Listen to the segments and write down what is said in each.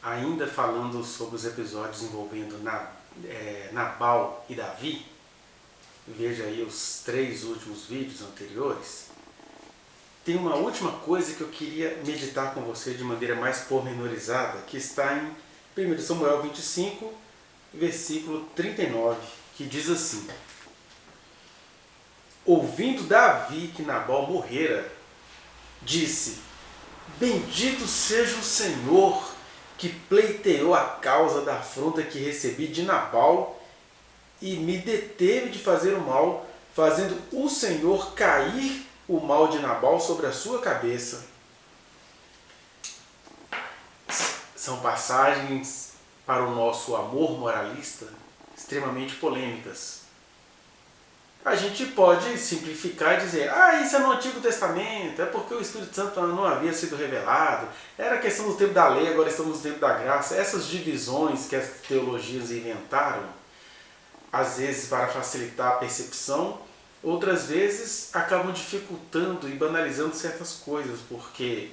ainda falando sobre os episódios envolvendo Nabal e Davi, veja aí os 3 últimos vídeos anteriores, tem uma última coisa que eu queria meditar com você de maneira mais pormenorizada, que está em 1 Samuel 25, versículo 39, que diz assim: ouvindo Davi que Nabal morrera, disse: bendito seja o Senhor, que pleiteou a causa da afronta que recebi de Nabal e me deteve de fazer o mal, fazendo o Senhor cair o mal de Nabal sobre a sua cabeça. São passagens para o nosso amor moralista extremamente polêmicas. A gente pode simplificar e dizer: isso é no Antigo Testamento, é porque o Espírito Santo não havia sido revelado, era questão do tempo da lei, agora estamos no tempo da graça. Essas divisões que as teologias inventaram, às vezes para facilitar a percepção, outras vezes acabam dificultando e banalizando certas coisas, porque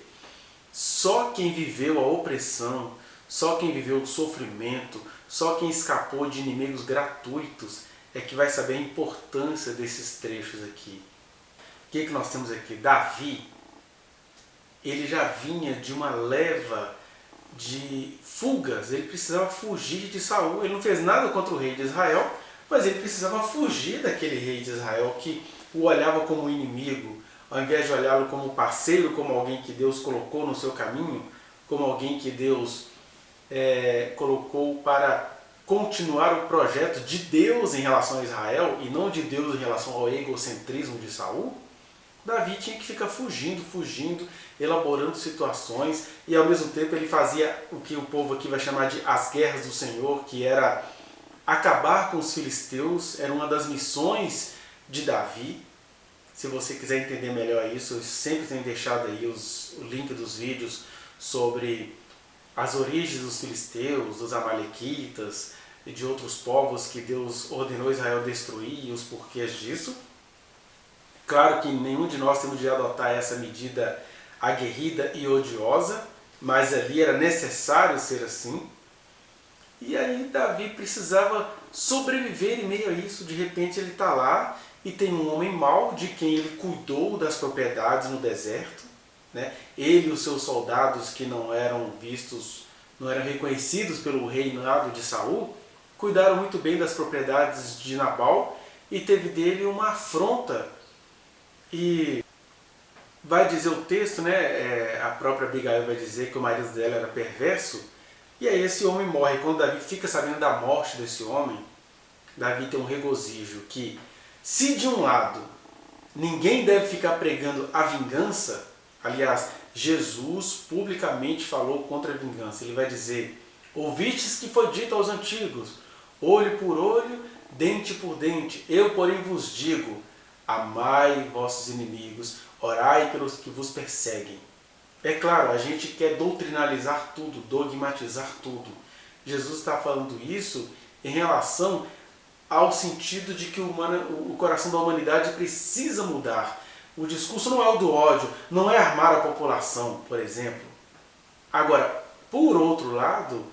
só quem viveu a opressão, só quem viveu o sofrimento, só quem escapou de inimigos gratuitos é que vai saber a importância desses trechos aqui. O que nós temos aqui? Davi, ele já vinha de uma leva de fugas, ele precisava fugir de Saul. Ele não fez nada contra o rei de Israel, mas ele precisava fugir daquele rei de Israel que o olhava como inimigo, ao invés de olhá-lo como parceiro, como alguém que Deus colocou no seu caminho, como alguém que Deus colocou para continuar o projeto de Deus em relação a Israel e não de Deus em relação ao egocentrismo de Saul. Davi tinha que ficar fugindo, elaborando situações, e ao mesmo tempo ele fazia o que o povo aqui vai chamar de as guerras do Senhor, que era acabar com os filisteus. Era uma das missões de Davi. Se você quiser entender melhor isso, eu sempre tenho deixado aí o link dos vídeos sobre as origens dos filisteus, dos amalequitas e de outros povos que Deus ordenou Israel destruir e os porquês disso. Claro que nenhum de nós temos de adotar essa medida aguerrida e odiosa, mas ali era necessário ser assim. E aí Davi precisava sobreviver em meio a isso. De repente ele está lá e tem um homem mau de quem ele cuidou das propriedades no deserto, né? Ele e os seus soldados, que não eram vistos, não eram reconhecidos pelo reinado de Saul, cuidaram muito bem das propriedades de Nabal e teve dele uma afronta. E vai dizer o texto, né? A própria Abigail vai dizer que o marido dela era perverso. E aí esse homem morre. Quando Davi fica sabendo da morte desse homem, Davi tem um regozijo que, se de um lado ninguém deve ficar pregando a vingança, aliás, Jesus publicamente falou contra a vingança. Ele vai dizer: ouvistes que foi dito aos antigos, olho por olho, dente por dente. Eu, porém, vos digo: amai vossos inimigos, orai pelos que vos perseguem. É claro, a gente quer doutrinalizar tudo, dogmatizar tudo. Jesus está falando isso em relação ao sentido de que o coração da humanidade precisa mudar. O discurso não é o do ódio, não é armar a população, por exemplo. Agora, por outro lado,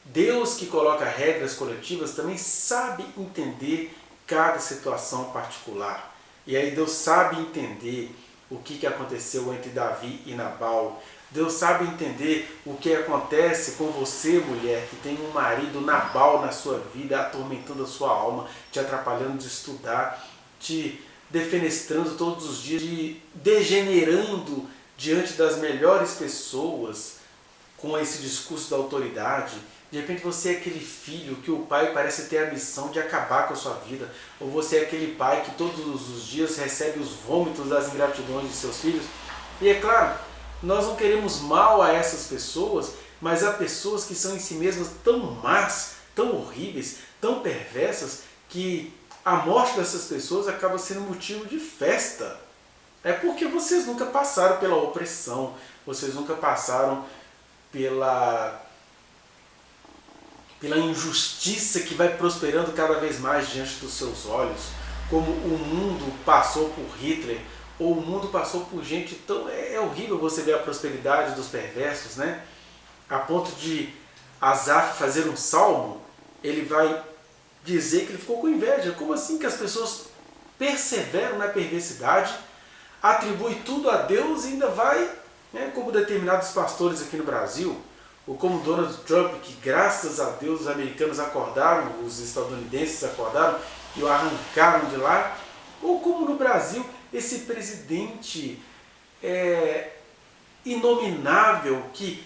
Deus, que coloca regras coletivas, também sabe entender cada situação particular. E aí Deus sabe entender o que aconteceu entre Davi e Nabal. Deus sabe entender o que acontece com você, mulher, que tem um marido Nabal na sua vida, atormentando a sua alma, te atrapalhando de estudar, te defenestrando todos os dias, te degenerando diante das melhores pessoas com esse discurso da autoridade. De repente você é aquele filho que o pai parece ter a missão de acabar com a sua vida. Ou você é aquele pai que todos os dias recebe os vômitos das ingratidões de seus filhos. E é claro, nós não queremos mal a essas pessoas, mas há pessoas que são em si mesmas tão más, tão horríveis, tão perversas, que a morte dessas pessoas acaba sendo motivo de festa. É porque vocês nunca passaram pela opressão, vocês nunca passaram pela injustiça que vai prosperando cada vez mais diante dos seus olhos, como o mundo passou por Hitler, ou o mundo passou por gente tão... É horrível você ver a prosperidade dos perversos, né? A ponto de Asaf fazer um salmo, ele vai dizer que ele ficou com inveja. Como assim que as pessoas perseveram na perversidade, atribui tudo a Deus e ainda vai, né, como determinados pastores aqui no Brasil, ou como Donald Trump, que graças a Deus os americanos acordaram, os estadunidenses acordaram e o arrancaram de lá, ou como no Brasil, esse presidente inominável que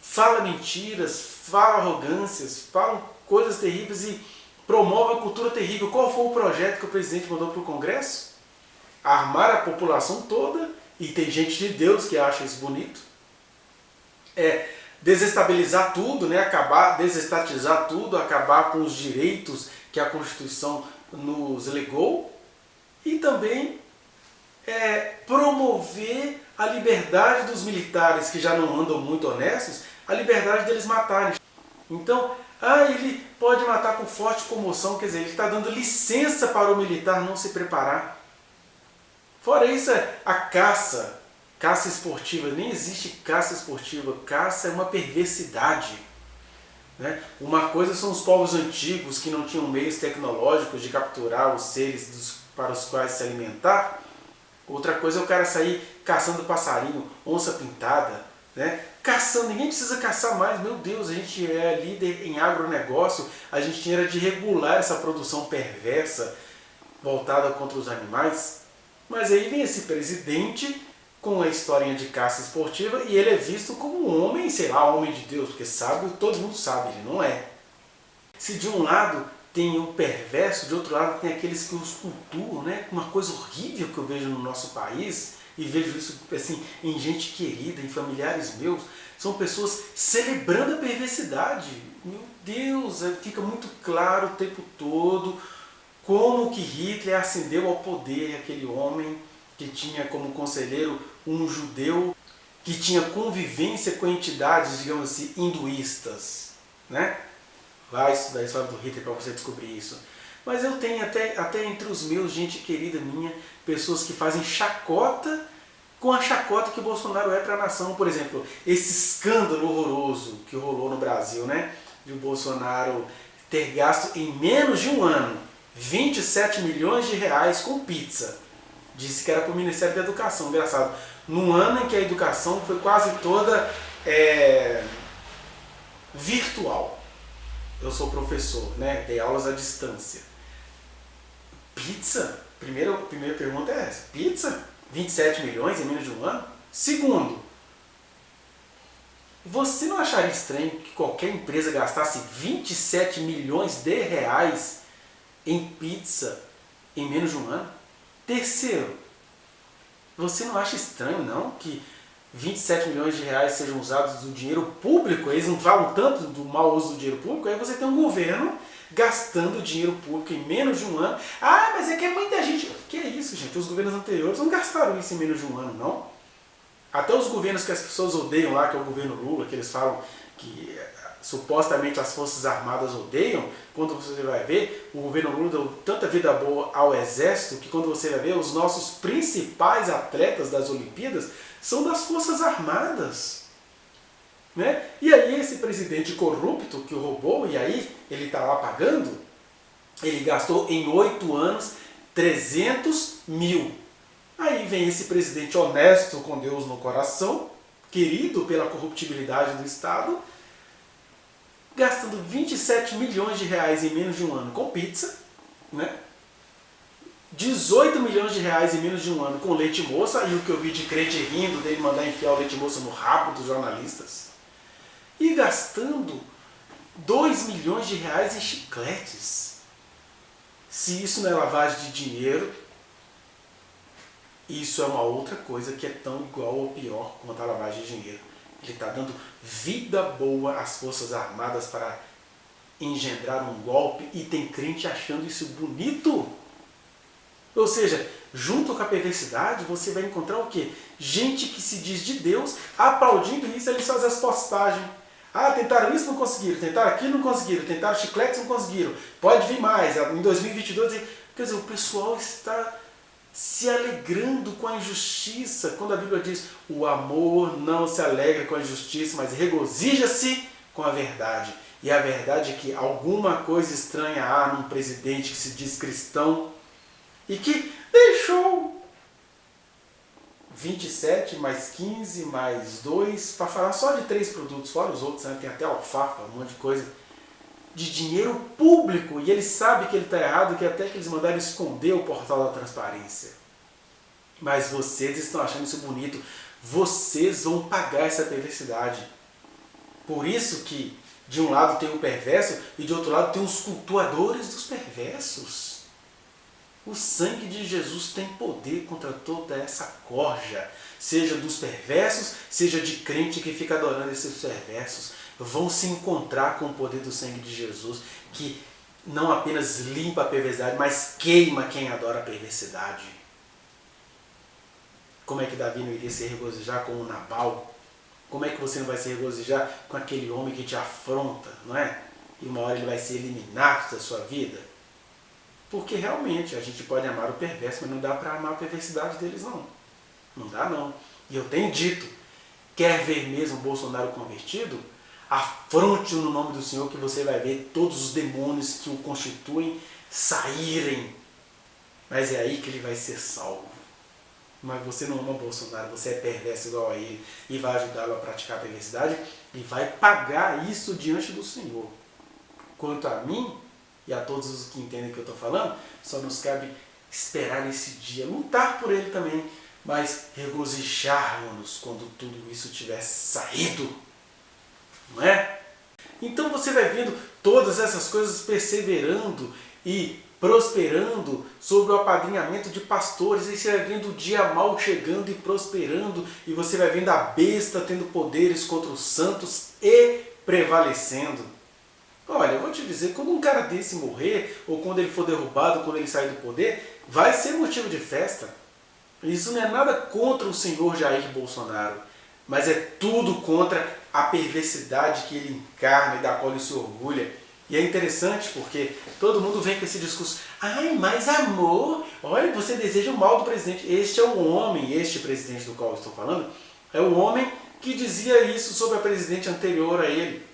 fala mentiras, fala arrogâncias, fala coisas terríveis e promove a cultura terrível. Qual foi o projeto que o presidente mandou para o Congresso? Armar a população toda, e tem gente de Deus que acha isso bonito, desestabilizar tudo, né? Desestatizar tudo, acabar com os direitos que a Constituição nos legou, e também promover a liberdade dos militares que já não andam muito honestos, a liberdade deles matarem. Então, ele pode matar com forte comoção, quer dizer, ele está dando licença para o militar não se preparar. Fora isso, a caça esportiva, nem existe caça esportiva, caça é uma perversidade. Né? Uma coisa são os povos antigos que não tinham meios tecnológicos de capturar os seres para os quais se alimentar. Outra coisa é o cara sair caçando passarinho, onça pintada, né? Caçando, ninguém precisa caçar mais, meu Deus, a gente é líder em agronegócio, a gente tinha de regular essa produção perversa voltada contra os animais. Mas aí vem esse presidente com a historinha de caça esportiva e ele é visto como um homem, sei lá, homem de Deus, porque sábio, todo mundo sabe, ele não é. Se de um lado tem o perverso, de outro lado tem aqueles que os cultuam, né? Uma coisa horrível que eu vejo no nosso país, e vejo isso assim, em gente querida, em familiares meus, são pessoas celebrando a perversidade. Meu Deus, fica muito claro o tempo todo como que Hitler ascendeu ao poder, aquele homem que tinha como conselheiro um judeu que tinha convivência com entidades, digamos assim, hinduístas, né? Vai estudar a história do Hitler para você descobrir isso. Mas eu tenho até entre os meus, gente querida minha, pessoas que fazem chacota com a chacota que Bolsonaro é para a nação. Por exemplo, esse escândalo horroroso que rolou no Brasil, né? De o Bolsonaro ter gasto em menos de um ano 27 milhões de reais com pizza. Disse que era para o Ministério da Educação. Engraçado. Num ano em que a educação foi quase toda virtual. Eu sou professor, né? Dei aulas à distância. Pizza? Primeira pergunta é essa. Pizza? 27 milhões em menos de um ano? Segundo, você não acharia estranho que qualquer empresa gastasse 27 milhões de reais em pizza em menos de um ano? Terceiro, você não acha estranho não que 27 milhões de reais sejam usados do dinheiro público? Eles não falam tanto do mau uso do dinheiro público? Aí você tem um governo gastando dinheiro público em menos de um ano. Ah, mas é que é muita gente. Que é isso, gente? Os governos anteriores não gastaram isso em menos de um ano, não. Até os governos que as pessoas odeiam lá, que é o governo Lula, que eles falam que supostamente as Forças Armadas odeiam, quando você vai ver, o governo Lula deu tanta vida boa ao Exército, que quando você vai ver, os nossos principais atletas das Olimpíadas são das Forças Armadas. Né? E aí esse presidente corrupto que roubou, e aí ele está lá pagando, ele gastou em 8 anos 300 mil. Aí vem esse presidente honesto com Deus no coração, querido pela corruptibilidade do Estado, gastando 27 milhões de reais em menos de um ano com pizza, né? 18 milhões de reais em menos de um ano com leite moça, e o que eu vi de crente rindo dele mandar enfiar o leite moça no rabo dos jornalistas, e gastando 2 milhões de reais em chicletes. Se isso não é lavagem de dinheiro, isso é uma outra coisa que é tão igual ou pior quanto a lavagem de dinheiro. Ele está dando vida boa às Forças Armadas para engendrar um golpe, e tem crente achando isso bonito. Ou seja, junto com a perversidade, você vai encontrar o quê? Gente que se diz de Deus, aplaudindo isso, eles fazem as postagens. Ah, tentaram isso, não conseguiram. Tentaram aquilo, não conseguiram. Tentaram chicletes, não conseguiram. Pode vir mais. Em 2022, quer dizer, o pessoal está se alegrando com a injustiça. Quando a Bíblia diz, o amor não se alegra com a injustiça, mas regozija-se com com a verdade. E a verdade é que alguma coisa estranha há num presidente que se diz cristão e que deixou 27 mais 15 mais 2, para falar só de 3 produtos, fora os outros, né? Tem até alfafa, um monte de coisa, de dinheiro público, e ele sabe que ele está errado, que até que eles mandaram esconder o portal da transparência. Mas vocês estão achando isso bonito, vocês vão pagar essa perversidade. Por isso que de um lado tem o perverso e de outro lado tem os cultuadores dos perversos. O sangue de Jesus tem poder contra toda essa corja, seja dos perversos, seja de crente que fica adorando esses perversos. Vão se encontrar com o poder do sangue de Jesus, que não apenas limpa a perversidade, mas queima quem adora a perversidade. Como é que Davi não iria se regozijar com o Nabal? Como é que você não vai se regozijar com aquele homem que te afronta, não é? E uma hora ele vai ser eliminado da sua vida? Porque realmente a gente pode amar o perverso, mas não dá para amar a perversidade deles não. Não dá não. E eu tenho dito, quer ver mesmo o Bolsonaro convertido? Afronte no nome do Senhor que você vai ver todos os demônios que o constituem saírem. Mas é aí que ele vai ser salvo. Mas você não ama Bolsonaro, você é perverso igual a ele e vai ajudá-lo a praticar a perversidade e vai pagar isso diante do Senhor. Quanto a mim e a todos os que entendem o que eu estou falando, só nos cabe esperar esse dia, lutar por ele também, mas regozijarmos-nos quando tudo isso tiver saído. Não é? Então você vai vendo todas essas coisas perseverando e prosperando sobre o apadrinhamento de pastores, e você vai vendo o dia mal chegando e prosperando, e você vai vendo a besta tendo poderes contra os santos e prevalecendo. Olha, eu vou te dizer, quando um cara desse morrer, ou quando ele for derrubado, quando ele sair do poder, vai ser motivo de festa. Isso não é nada contra o senhor Jair Bolsonaro, mas é tudo contra a perversidade que ele encarna e da qual ele se orgulha. E é interessante porque todo mundo vem com esse discurso, ai, mas amor, olha, você deseja o mal do presidente. Este é o homem, este presidente do qual eu estou falando, é o homem que dizia isso sobre a presidente anterior a ele.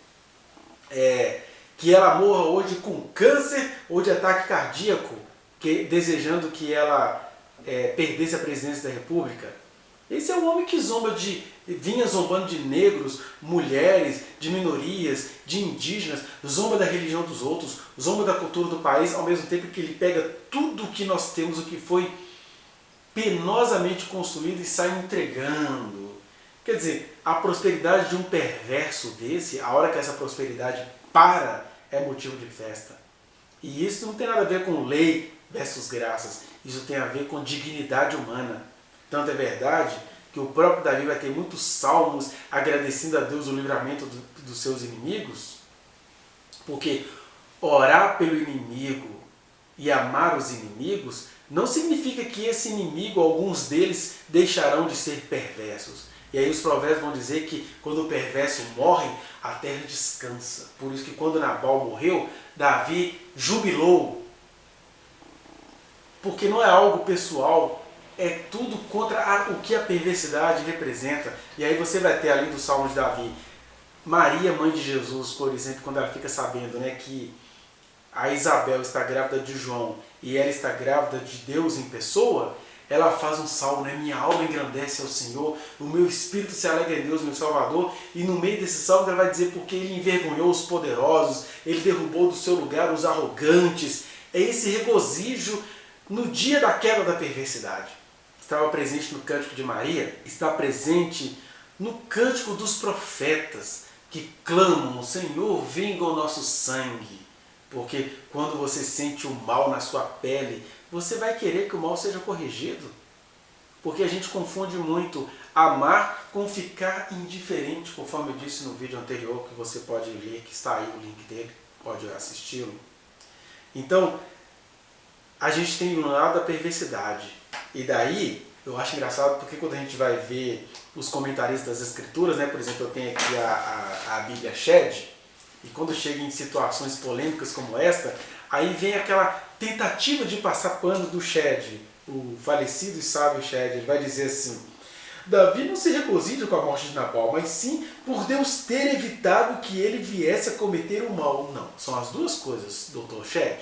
Que ela morra hoje com câncer ou de ataque cardíaco, desejando que ela perdesse a presidência da República. Esse é o homem que vinha zombando de negros, mulheres, de minorias, de indígenas, zomba da religião dos outros, zomba da cultura do país, ao mesmo tempo que ele pega tudo o que nós temos, o que foi penosamente construído e sai entregando. Quer dizer, a prosperidade de um perverso desse, a hora que essa prosperidade é motivo de festa. E isso não tem nada a ver com lei versus graças, isso tem a ver com dignidade humana. Tanto é verdade que o próprio Davi vai ter muitos salmos agradecendo a Deus o livramento dos seus inimigos, porque orar pelo inimigo e amar os inimigos não significa que esse inimigo, alguns deles, deixarão de ser perversos. E aí os provérbios vão dizer que quando o perverso morre, a terra descansa. Por isso que quando Nabal morreu, Davi jubilou. Porque não é algo pessoal, é tudo contra o que a perversidade representa. E aí você vai ter ali do Salmo de Davi, Maria, mãe de Jesus, por exemplo, quando ela fica sabendo, né, que a Isabel está grávida de João e ela está grávida de Deus em pessoa, ela faz um salmo, né? Minha alma engrandece ao Senhor, o meu espírito se alegra em Deus, meu Salvador, e no meio desse salmo ela vai dizer porque ele envergonhou os poderosos, ele derrubou do seu lugar os arrogantes. É esse regozijo no dia da queda da perversidade. Estava presente no Cântico de Maria, está presente no Cântico dos Profetas, que clamam, Senhor, vinga o nosso sangue. Porque quando você sente o mal na sua pele, você vai querer que o mal seja corrigido. Porque a gente confunde muito amar com ficar indiferente, conforme eu disse no vídeo anterior, que você pode ler, que está aí o link dele, pode assisti-lo. Então, a gente tem um lado da perversidade. E daí, eu acho engraçado porque quando a gente vai ver os comentaristas das escrituras, né, por exemplo, eu tenho aqui a Bíblia Shed, e quando chega em situações polêmicas como esta, aí vem aquela tentativa de passar pano do Shed, o falecido e sábio Shed. Ele vai dizer assim, Davi não se regozija com a morte de Nabal, mas sim por Deus ter evitado que ele viesse a cometer o mal. Não, são as duas coisas, Dr. Shed.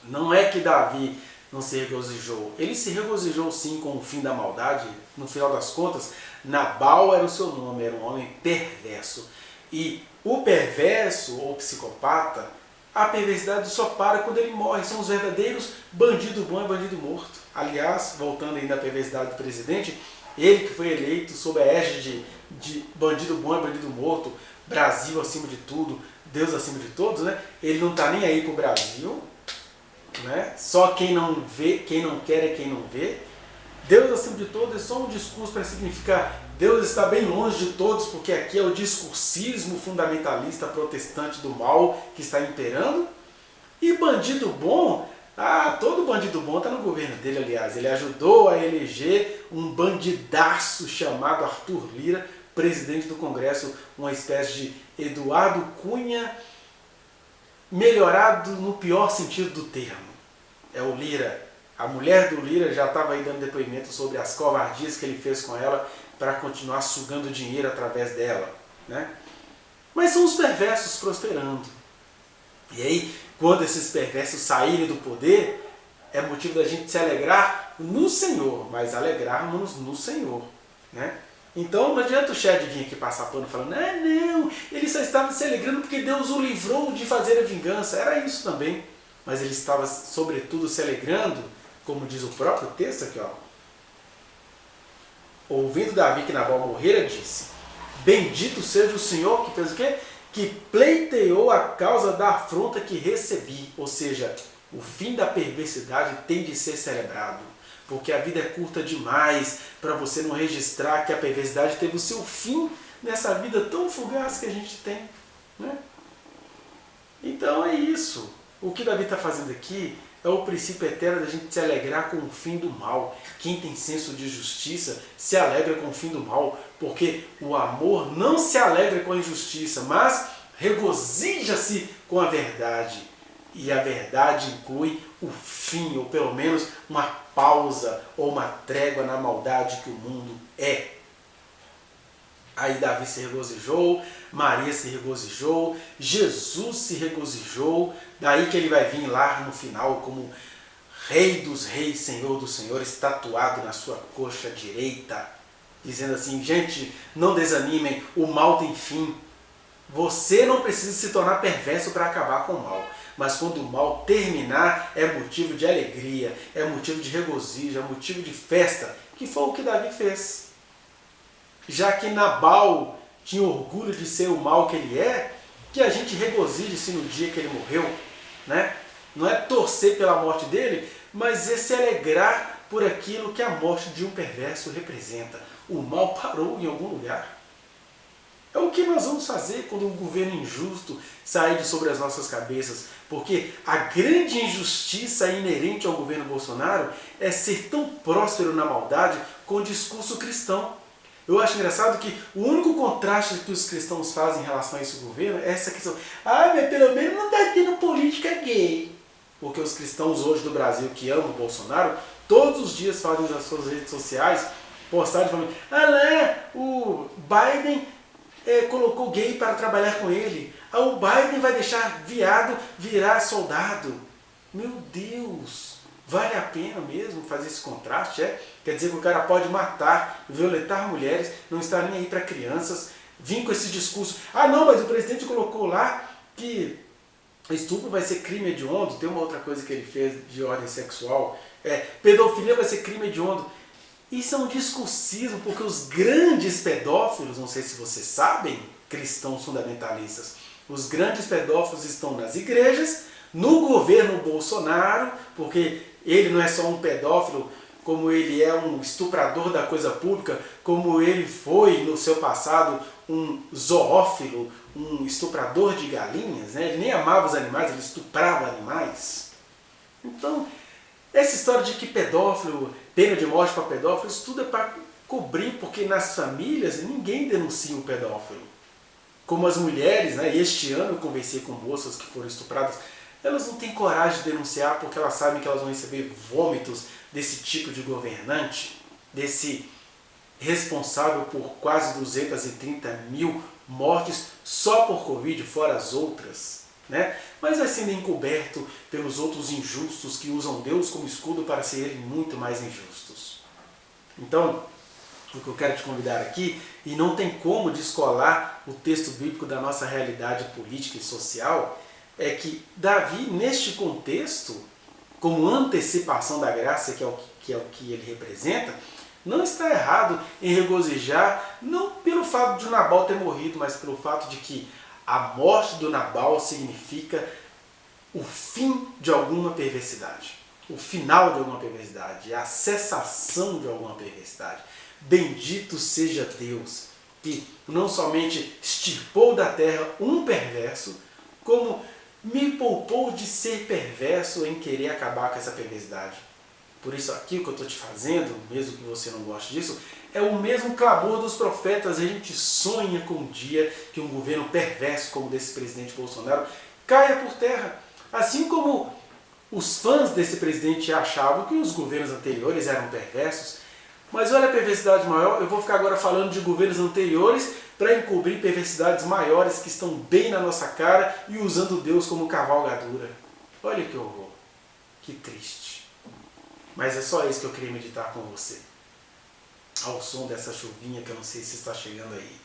Não é que Davi não se regozijou. Ele se regozijou sim com o fim da maldade. No final das contas, Nabal era o seu nome, era um homem perverso. E o perverso ou psicopata, a perversidade só para quando ele morre. São os verdadeiros bandido bom e bandido morto. Aliás, voltando ainda à perversidade do presidente, ele que foi eleito sob a égide de bandido bom e bandido morto, Brasil acima de tudo, Deus acima de todos, né? Ele não está nem aí para o Brasil, né? Só quem não vê, quem não quer é quem não vê. Deus acima de todos é só um discurso para significar Deus está bem longe de todos, porque aqui é o discursismo fundamentalista protestante do mal que está imperando. E bandido bom, todo bandido bom está no governo dele, aliás. Ele ajudou a eleger um bandidaço chamado Arthur Lira, presidente do Congresso, uma espécie de Eduardo Cunha melhorado no pior sentido do termo. É o Lira. A mulher do Lira já estava aí dando depoimento sobre as covardias que ele fez com ela para continuar sugando dinheiro através dela, né? Mas são os perversos prosperando. E aí, quando esses perversos saírem do poder, é motivo da gente se alegrar no Senhor, mas alegrarmos no Senhor, né? Então não adianta o Shed vir aqui passar pano falando, não, ele só estava se alegrando porque Deus o livrou de fazer a vingança. Era isso também. Mas ele estava, sobretudo, se alegrando, como diz o próprio texto aqui, ó. Ouvindo Davi que Nabal morrera, disse, bendito seja o Senhor que fez o quê? Que pleiteou a causa da afronta que recebi. Ou seja, o fim da perversidade tem de ser celebrado. Porque a vida é curta demais para você não registrar que a perversidade teve o seu fim nessa vida tão fugaz que a gente tem, né? Então é isso. O que Davi está fazendo aqui é o princípio eterno da gente se alegrar com o fim do mal. Quem tem senso de justiça se alegra com o fim do mal, porque o amor não se alegra com a injustiça, mas regozija-se com a verdade. E a verdade inclui o fim, ou pelo menos uma pausa ou uma trégua na maldade que o mundo é. Aí Davi se regozijou, Maria se regozijou, Jesus se regozijou, daí que ele vai vir lá no final como Rei dos Reis, Senhor dos Senhores, tatuado na sua coxa direita, dizendo assim, gente, não desanimem, o mal tem fim. Você não precisa se tornar perverso para acabar com o mal, mas quando o mal terminar, é motivo de alegria, é motivo de regozijo, é motivo de festa, que foi o que Davi fez. Já que Nabal tinha orgulho de ser o mal que ele é, que a gente regozije-se no dia que ele morreu, né? Não é torcer pela morte dele, mas é se alegrar por aquilo que a morte de um perverso representa. O mal parou em algum lugar. É o que nós vamos fazer quando um governo injusto sair de sobre as nossas cabeças, porque a grande injustiça inerente ao governo Bolsonaro é ser tão próspero na maldade com o discurso cristão. Eu acho engraçado que o único contraste que os cristãos fazem em relação a esse governo é essa questão. Mas pelo menos não está tendo política gay. Porque os cristãos hoje do Brasil que amam o Bolsonaro, todos os dias fazem nas suas redes sociais postagens falando, o Biden colocou gay para trabalhar com ele. O Biden vai deixar viado virar soldado. Meu Deus! Vale a pena mesmo fazer esse contraste? Quer dizer que o cara pode matar, violentar mulheres, não estar nem aí para crianças, vir com esse discurso. Não, mas o presidente colocou lá que estupro vai ser crime hediondo, tem uma outra coisa que ele fez de ordem sexual, pedofilia vai ser crime hediondo. Isso é um discursismo, porque os grandes pedófilos, não sei se vocês sabem, cristãos fundamentalistas, os grandes pedófilos estão nas igrejas, no governo Bolsonaro, porque ele não é só um pedófilo, como ele é um estuprador da coisa pública, como ele foi no seu passado um zoófilo, um estuprador de galinhas, né? Ele nem amava os animais, ele estuprava animais. Então, essa história de que pedófilo, pena de morte para pedófilo, isso tudo é para cobrir, porque nas famílias ninguém denuncia o pedófilo. Como as mulheres, né? Este ano eu conversei com moças que foram estupradas, elas não têm coragem de denunciar porque elas sabem que elas vão receber vômitos desse tipo de governante, desse responsável por quase 230 mil mortes só por Covid, fora as outras, né? Mas vai sendo encoberto pelos outros injustos que usam Deus como escudo para serem muito mais injustos. Então, o que eu quero te convidar aqui, e não tem como descolar o texto bíblico da nossa realidade política e social, é que Davi, neste contexto, como antecipação da graça, que é o que ele representa, não está errado em regozijar, não pelo fato de Nabal ter morrido, mas pelo fato de que a morte do Nabal significa o fim de alguma perversidade, o final de alguma perversidade, a cessação de alguma perversidade. Bendito seja Deus, que não somente extirpou da terra um perverso, como me poupou de ser perverso em querer acabar com essa perversidade. Por isso aqui o que eu estou te fazendo, mesmo que você não goste disso, é o mesmo clamor dos profetas. A gente sonha com um dia que um governo perverso como o desse presidente Bolsonaro caia por terra. Assim como os fãs desse presidente achavam que os governos anteriores eram perversos. Mas olha a perversidade maior, eu vou ficar agora falando de governos anteriores para encobrir perversidades maiores que estão bem na nossa cara e usando Deus como cavalgadura. Olha que horror, que triste. Mas é só isso que eu queria meditar com você. Ao som dessa chuvinha que eu não sei se está chegando aí.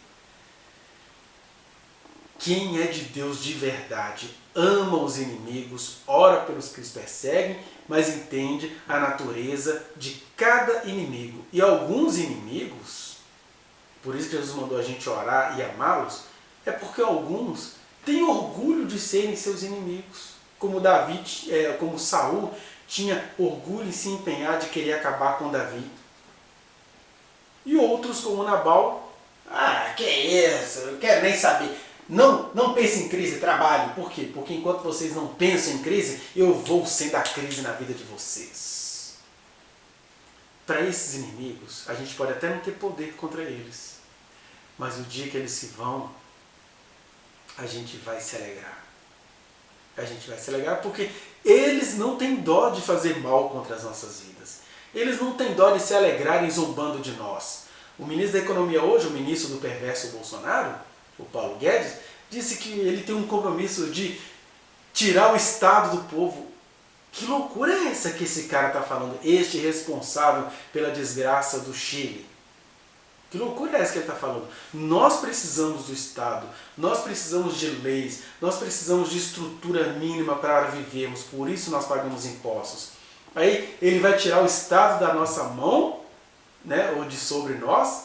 Quem é de Deus de verdade ama os inimigos, ora pelos que os perseguem, mas entende a natureza de cada inimigo. E alguns inimigos, por isso que Jesus mandou a gente orar e amá-los, é porque alguns têm orgulho de serem seus inimigos. Como como Saul tinha orgulho em se empenhar de querer acabar com Davi. E outros, como Nabal, que isso, eu quero nem saber. Não pense em crise, trabalhe. Por quê? Porque enquanto vocês não pensam em crise, eu vou sendo a crise na vida de vocês. Para esses inimigos, a gente pode até não ter poder contra eles. Mas o dia que eles se vão, a gente vai se alegrar. A gente vai se alegrar porque eles não têm dó de fazer mal contra as nossas vidas. Eles não têm dó de se alegrarem zombando de nós. O ministro da Economia hoje, o ministro do perverso Bolsonaro, o Paulo Guedes, disse que ele tem um compromisso de tirar o Estado do povo. Que loucura é essa que esse cara está falando? Este responsável pela desgraça do Chile. Que loucura é essa que ele está falando? Nós precisamos do Estado, nós precisamos de leis, nós precisamos de estrutura mínima para vivermos, por isso nós pagamos impostos. Aí ele vai tirar o Estado da nossa mão, né, ou de sobre nós,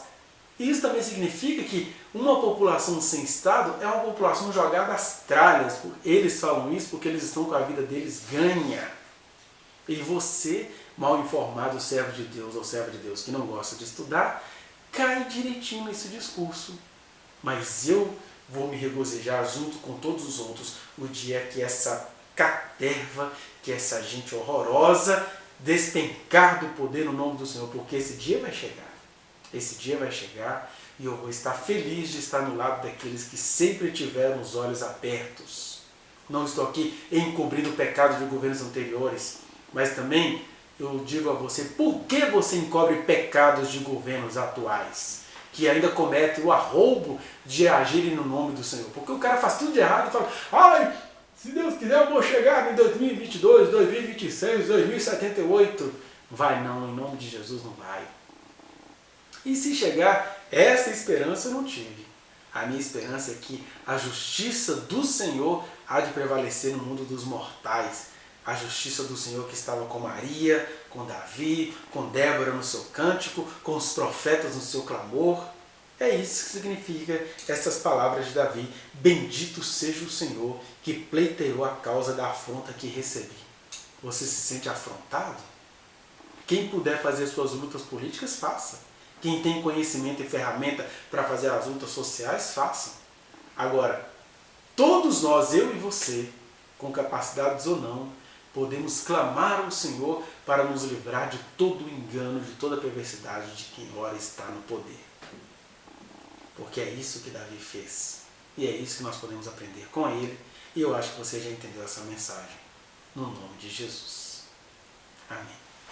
e isso também significa que uma população sem Estado é uma população jogada às tralhas. Eles falam isso porque eles estão com a vida deles ganha. E você, mal informado, servo de Deus ou servo de Deus que não gosta de estudar, cai direitinho nesse discurso. Mas eu vou me regozijar junto com todos os outros o dia que essa caterva, que essa gente horrorosa despencar do poder no nome do Senhor, porque esse dia vai chegar. Esse dia vai chegar e eu vou estar feliz de estar no lado daqueles que sempre tiveram os olhos abertos. Não estou aqui encobrindo o pecado de governos anteriores, mas também eu digo a você, por que você encobre pecados de governos atuais, que ainda cometem o arroubo de agirem no nome do Senhor? Porque o cara faz tudo de errado e fala, se Deus quiser eu vou chegar em 2022, 2026, 2078. Vai não, em nome de Jesus não vai. E se chegar, essa esperança eu não tive. A minha esperança é que a justiça do Senhor há de prevalecer no mundo dos mortais. A justiça do Senhor que estava com Maria, com Davi, com Débora no seu cântico, com os profetas no seu clamor. É isso que significa essas palavras de Davi. Bendito seja o Senhor que pleiteou a causa da afronta que recebi. Você se sente afrontado? Quem puder fazer suas lutas políticas, faça. Quem tem conhecimento e ferramenta para fazer as lutas sociais, faça. Agora, todos nós, eu e você, com capacidades ou não, podemos clamar ao Senhor para nos livrar de todo o engano, de toda a perversidade de quem ora está no poder. Porque é isso que Davi fez. E é isso que nós podemos aprender com ele. E eu acho que você já entendeu essa mensagem. No nome de Jesus. Amém.